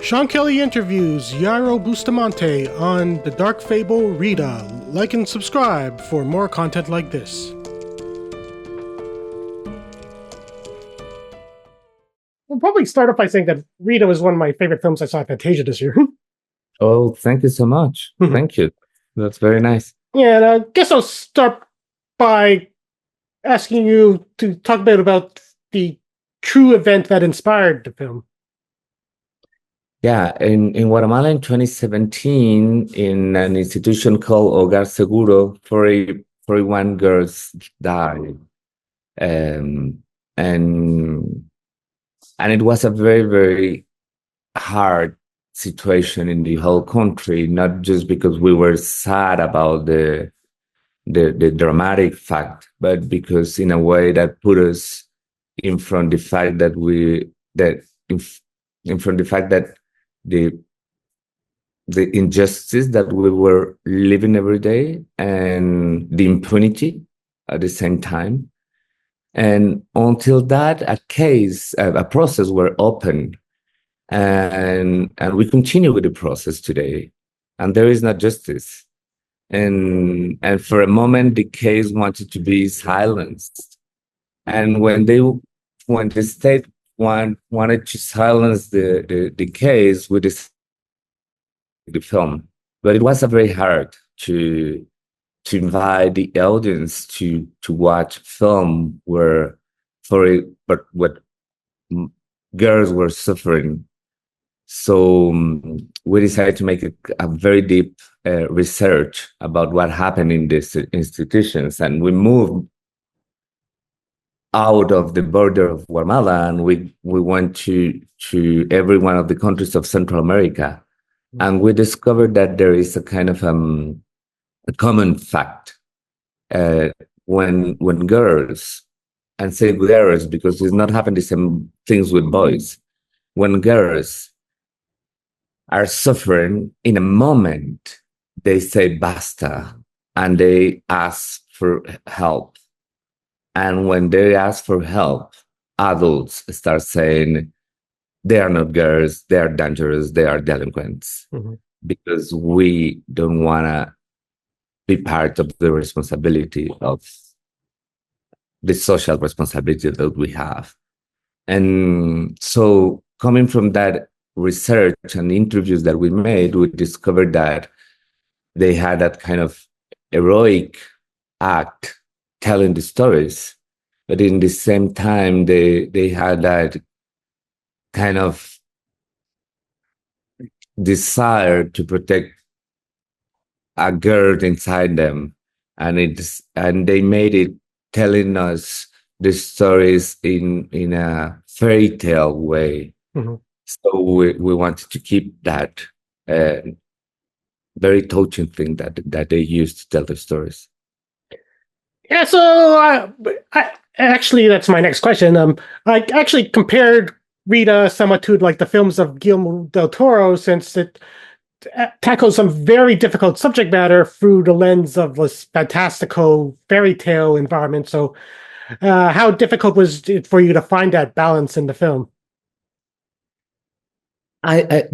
Sean Kelly interviews Jayro Bustamante on the dark fable Rita. Like and subscribe for more content like this. We'll probably start off by saying that Rita was one of my favorite films I saw at Fantasia this year. Oh, thank you so much. Thank you. That's very nice. Yeah, and I guess I'll start by asking you to talk a bit about the true event that inspired the film. Yeah, in Guatemala in 2017, in an institution called Hogar Seguro, 41 girls died. And it was a very, very hard situation in the whole country, not just because we were sad about the dramatic fact, but because in a way that put us in front the fact that in front the fact that the injustice that we were living every day and the impunity at the same time. And until that, a process were open, and we continue with the process today, and there is not justice. And for a moment, the case wanted to be silenced, and when the state wanted to silence the case with the film, but it was very hard to invite the audience to watch film where but what girls were suffering. So we decided to make a very deep research about what happened in these institutions, and we moved out of the border of Guatemala, and we went to every one of the countries of Central America, and we discovered that there is a kind of a common fact when girls, and say girls because it's not happening the same things with boys, when girls are suffering in a moment, they say basta and they ask for help. And when they ask for help, adults start saying they are not girls, they are dangerous, they are delinquents, because we don't want to be part of the responsibility of the social responsibility that we have. And so coming from that research and interviews that we made, we discovered that they had that kind of heroic act telling the stories, but in the same time, they had that kind of desire to protect a girl inside them, and they made it telling us the stories in a fairy tale way. So we wanted to keep that very touching thing that they used to tell the stories. Yeah, so actually, that's my next question. I actually compared Rita somewhat to like the films of Guillermo del Toro, since it tackles some very difficult subject matter through the lens of this fantastical fairy tale environment. So, how difficult was it for you to find that balance in the film? I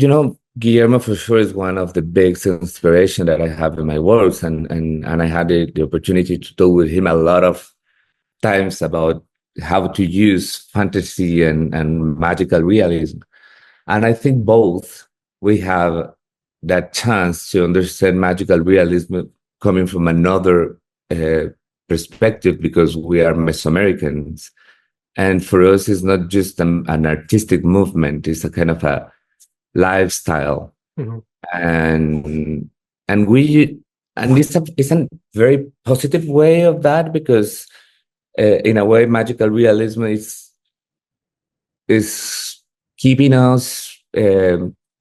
Guillermo for sure is one of the biggest inspiration that I have in my works, and I had the opportunity to talk with him a lot of times about how to use fantasy and magical realism. And I think both we have that chance to understand magical realism coming from another perspective, because we are Mesoamericans. And for us, it's not just an artistic movement, it's a kind of a lifestyle. And it's a very positive way of that, because in a way magical realism is keeping us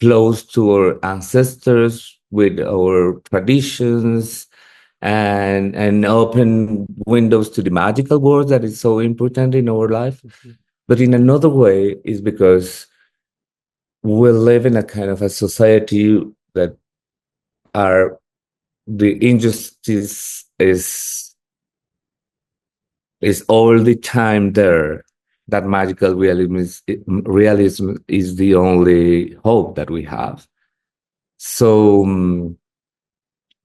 close to our ancestors with our traditions, and open windows to the magical world that is so important in our life. But in another way is because we live in a kind of a society that the injustice is all the time there, that magical realism is the only hope that we have. So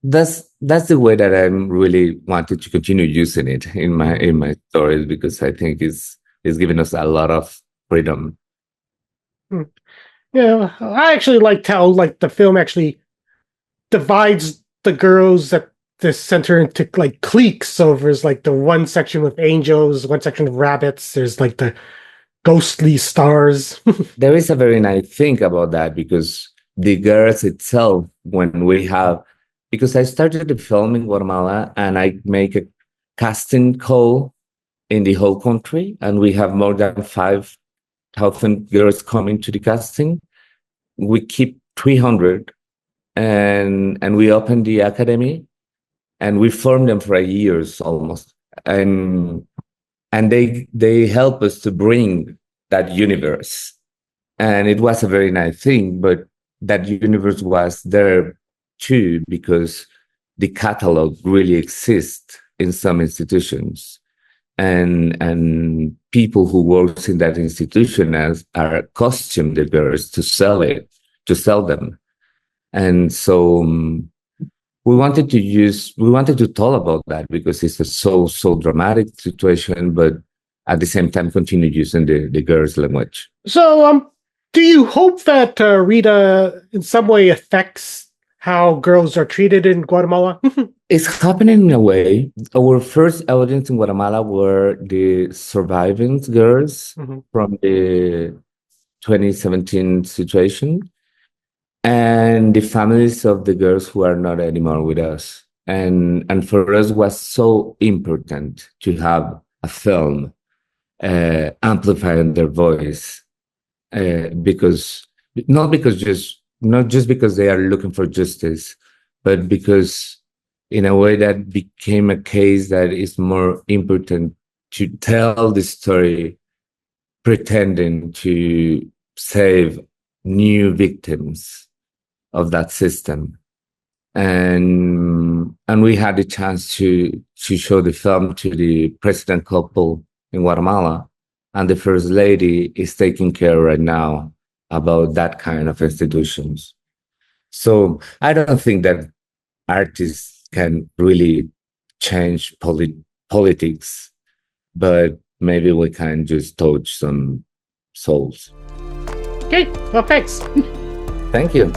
that's the way that I'm really wanted to continue using it in my stories, because I think it's giving us a lot of freedom. Yeah, I actually liked how like the film actually divides the girls at the center into like cliques. So there's like the one section with angels, one section of rabbits. There's like the ghostly stars. There is a very nice thing about that, because the girls itself, because I started the film in Guatemala and I make a casting call in the whole country, and we have more than 5,000 girls coming to the casting. We keep 300, and we open the academy, and we form them for years almost, and they help us to bring that universe. And it was a very nice thing, but that universe was there too because the catalog really exists in some institutions, and people who work in that institution are costume the girls to sell them. And so we wanted to talk about that because it's a so dramatic situation, but at the same time continue using the girls' language. So, do you hope that Rita in some way affects how girls are treated in Guatemala? It's happening in a way. Our first audience in Guatemala were the surviving girls from the 2017 situation, and the families of the girls who are not anymore with us. And for us was so important to have a film amplifying their voice, because not just because they are looking for justice, but because in a way that became a case that is more important to tell the story, pretending to save new victims of that system. And we had the chance to show the film to the president couple in Guatemala, and the first lady is taking care right now about that kind of institutions. So I don't think that artists can really change politics, but maybe we can just touch some souls. Okay, well, thanks. Thank you.